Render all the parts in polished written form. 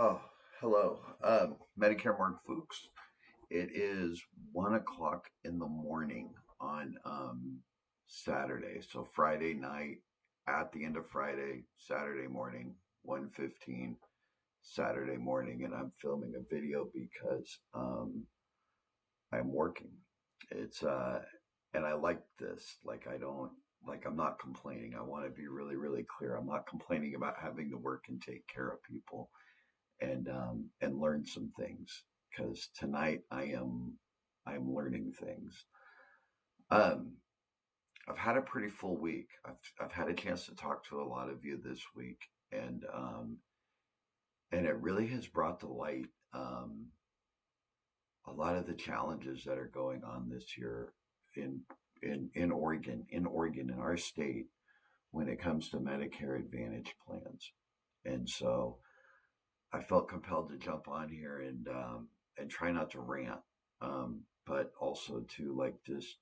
Oh, hello. Medicare Mark Fuchs. It is 1 o'clock in the morning on Saturday. So Friday night, at the end of Friday, Saturday morning, 1:15 Saturday morning, and I'm filming a video because I'm working. It's and I like this. I'm not complaining. I want to be really, really clear. I'm not complaining about having to work and take care of people and learn some things because tonight I'm learning things. Um, I've had a pretty full week. I've had a chance to talk to a lot of you this week, and it really has brought to light a lot of the challenges that are going on this year in in our state when it comes to Medicare Advantage plans, and so I felt compelled to jump on here and try not to rant, but also to just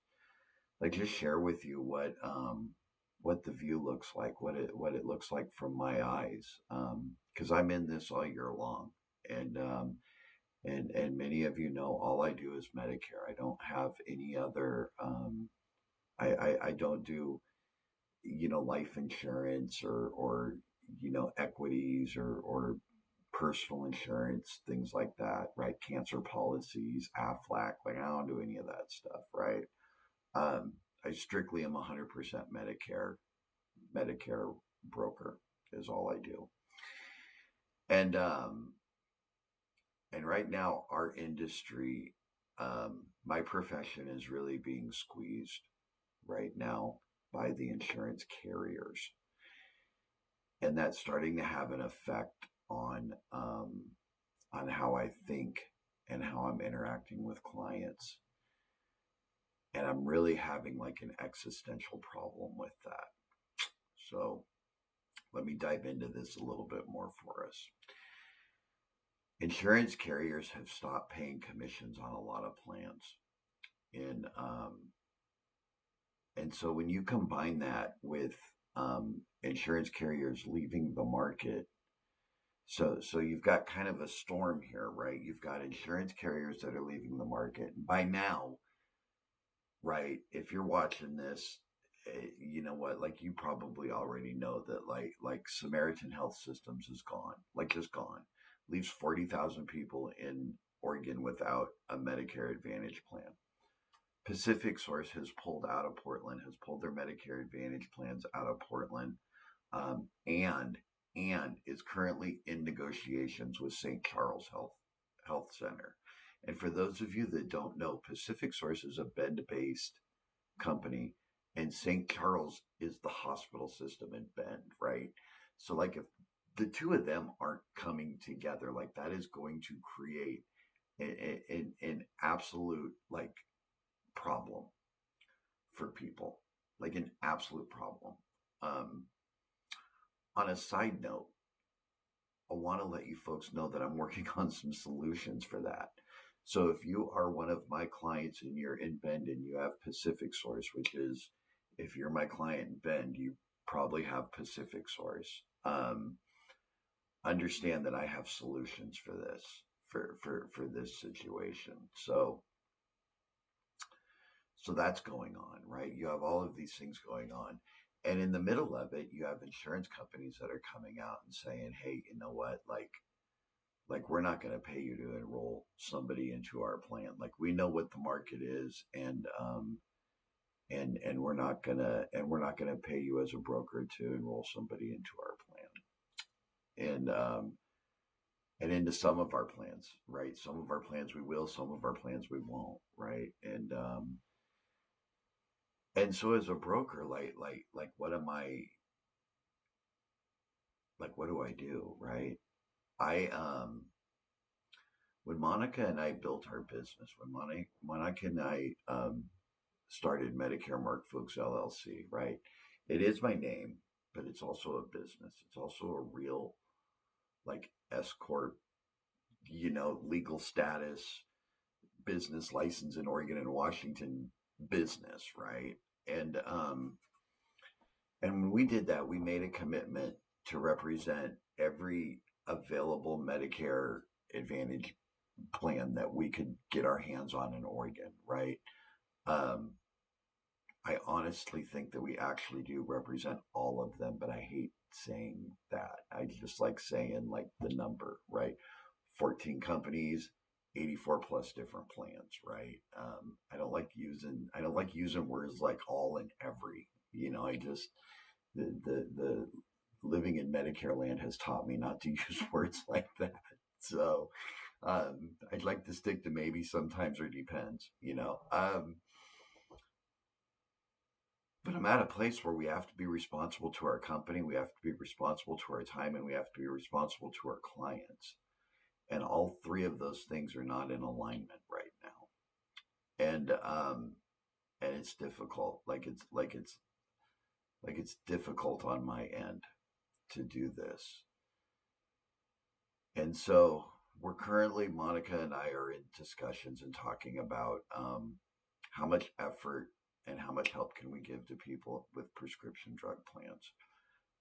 share with you what the view looks like, what it looks like from my eyes, because I'm in this all year long, and many of you know all I do is Medicare. I don't have any other. I don't do life insurance or equities or personal insurance, things like that, right? Cancer policies, Aflac, like I don't do any of that stuff, right? I strictly am 100% Medicare broker is all I do. And, and right now our industry, my profession is really being squeezed right now by the insurance carriers. And that's starting to have an effect on how I think and how I'm interacting with clients. And I'm really having like an existential problem with that. So let me dive into this a little bit more for us. Insurance carriers have stopped paying commissions on a lot of plans. And, and so when you combine that with insurance carriers leaving the market, so you've got kind of a storm here, right? You've got insurance carriers that are leaving the market. And by now, right, if you're watching this, you know what? Like you probably already know that like Samaritan Health Systems is gone, like just gone. Leaves 40,000 people in Oregon without a Medicare Advantage plan. Pacific Source has pulled out of Portland, has pulled their Medicare Advantage plans out of Portland, um, and and is currently in negotiations with St. Charles Health Center. And for those of you that don't know, Pacific Source is a Bend-based company, and St. Charles is the hospital system in Bend, right? So, like, if the two of them aren't coming together, like that is going to create an absolute like problem for people, like an absolute problem. Um, on a side note, I want to let you folks know that I'm working on some solutions for that. So if you are one of my clients and you're in Bend and you have Pacific Source, which is if you're my client in Bend, you probably have Pacific Source. Understand that I have solutions for this for this situation. So that's going on, right? You have all of these things going on. And in the middle of it, you have insurance companies that are coming out and saying, hey, you know what? Like we're not going to pay you to enroll somebody into our plan. Like we know what the market is, and we're not gonna pay you as a broker to enroll somebody into our plan. And into some of our plans, right? Some of our plans we will, some of our plans we won't, right? And so as a broker, like what am I like? What do I do, right? I When Monica and I built our business, when Monica and I started Medicare Mark Fuchs LLC, right? It is my name, but it's also a business. It's also a real like S corp, legal status, business license in Oregon and Washington business, right? And and when we did that, we made a commitment to represent every available Medicare Advantage plan that we could get our hands on in Oregon, right? Um, I honestly think that we actually do represent all of them, but I hate saying that. I just like saying like the number, right? 14 companies, 84 plus different plans, right? I don't like using words like all and every. I just the living in Medicare land has taught me not to use words like that. So I'd like to stick to maybe, sometimes, or depends. But I'm at a place where we have to be responsible to our company, we have to be responsible to our time, and we have to be responsible to our clients. And all three of those things are not in alignment right now. And it's difficult. It's difficult on my end to do this. And so Monica and I are in discussions and talking about how much effort and how much help can we give to people with prescription drug plans,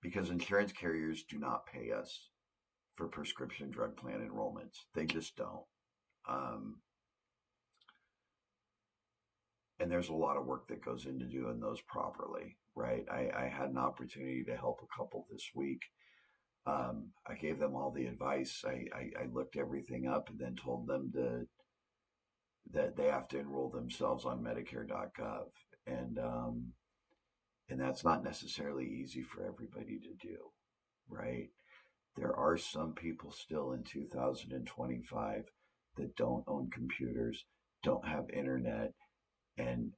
because insurance carriers do not pay us for prescription drug plan enrollments. They just don't. Um, and there's a lot of work that goes into doing those properly, right? I had an opportunity to help a couple this week. I gave them all the advice. I looked everything up and then told them that they have to enroll themselves on Medicare.gov, and that's not necessarily easy for everybody to do, right? There are some people still in 2025 that don't own computers, don't have internet, and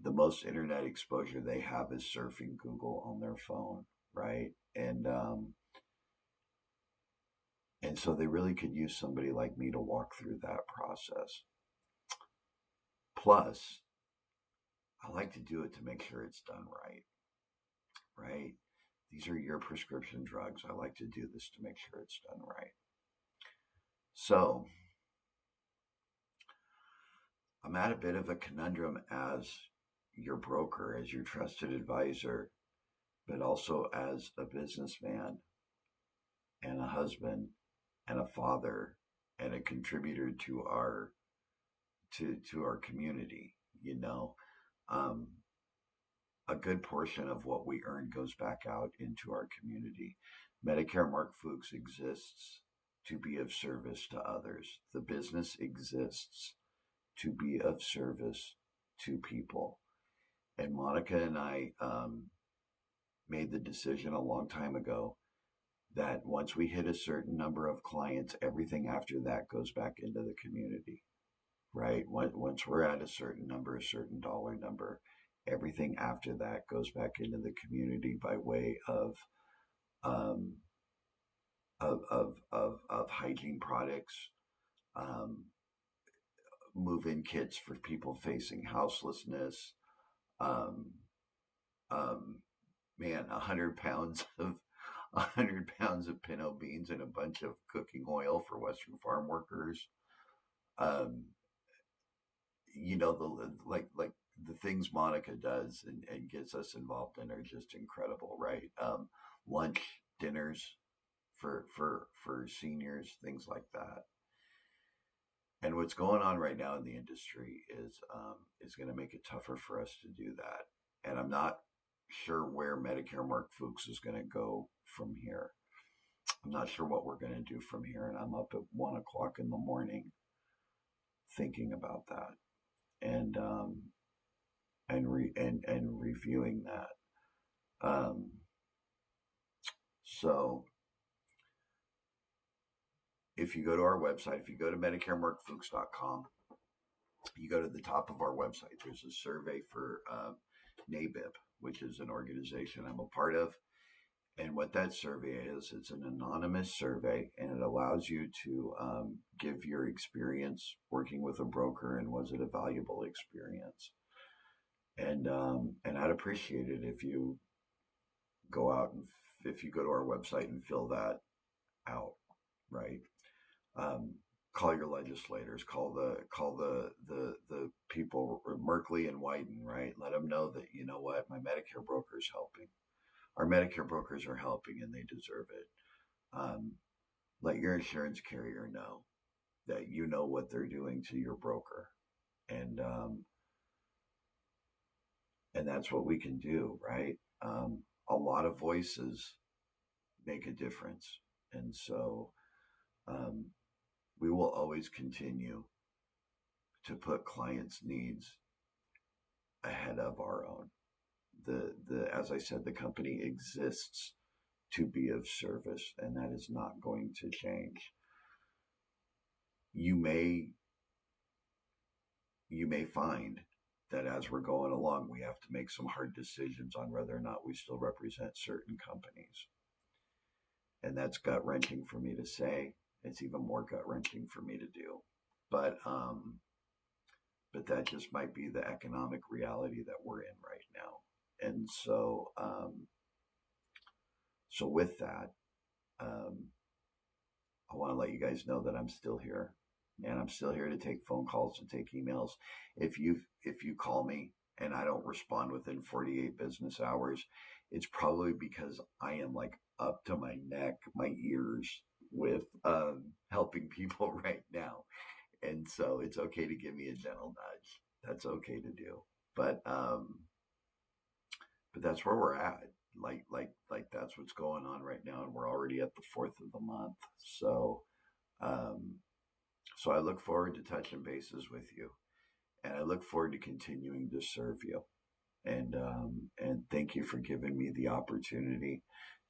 the most internet exposure they have is surfing Google on their phone, right? And so they really could use somebody like me to walk through that process. Plus, I like to do it to make sure it's done right, right? These are your prescription drugs. I like to do this to make sure it's done right. So I'm at a bit of a conundrum as your broker, as your trusted advisor, but also as a businessman and a husband and a father and a contributor to our community. Um, a good portion of what we earn goes back out into our community. Medicare Mark Fuchs exists to be of service to others. The business exists to be of service to people. And Monica and I made the decision a long time ago that once we hit a certain number of clients, everything after that goes back into the community, right? Once we're at a certain number, a certain dollar number, everything after that goes back into the community by way um, of hygiene products, um, move-in kits for people facing houselessness, um, um, man, 100 pounds of pinto beans and a bunch of cooking oil for Western farm workers. Um, the things Monica does and gets us involved in are just incredible, right? Lunch, dinners for seniors, things like that. And what's going on right now in the industry is going to make it tougher for us to do that. And I'm not sure where Medicare Mark Fuchs is going to go from here. I'm not sure what we're going to do from here, and I'm up at 1 o'clock in the morning thinking about that and reviewing that. So if you go to our website, if you go to MedicareMarkFuchs.com, you go to the top of our website. There's a survey for NABIP, which is an organization I'm a part of. And what that survey is, it's an anonymous survey, and it allows you to give your experience working with a broker, and was it a valuable experience? And I'd appreciate it if you go out and if you go to our website and fill that out, right? Call your legislators, call the people, Merkley and Wyden, right? Let them know that, you know what, my Medicare broker is helping. Our Medicare brokers are helping, and they deserve it. let your insurance carrier know that you know what they're doing to your broker. And and that's what we can do, right? A lot of voices make a difference. And so um, we will always continue to put clients' needs ahead of our own. As I said, the company exists to be of service, and that is not going to change. You may find that as we're going along, we have to make some hard decisions on whether or not we still represent certain companies. And that's gut wrenching for me to say. It's even more gut wrenching for me to do. But that just might be the economic reality that we're in right now. And so, so with that, I want to let you guys know that I'm still here, and I'm still here to take phone calls and take emails. If you call me and I don't respond within 48 business hours, it's probably because I am like up to my neck, my ears with helping people right now. And so it's okay to give me a gentle nudge. That's okay to do. But that's where we're at. Like that's what's going on right now, and we're already at the 4th of the month. So so I look forward to touching bases with you, and I look forward to continuing to serve you. And thank you for giving me the opportunity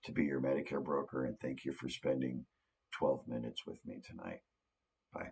to be your Medicare broker, and thank you for spending 12 minutes with me tonight. Bye.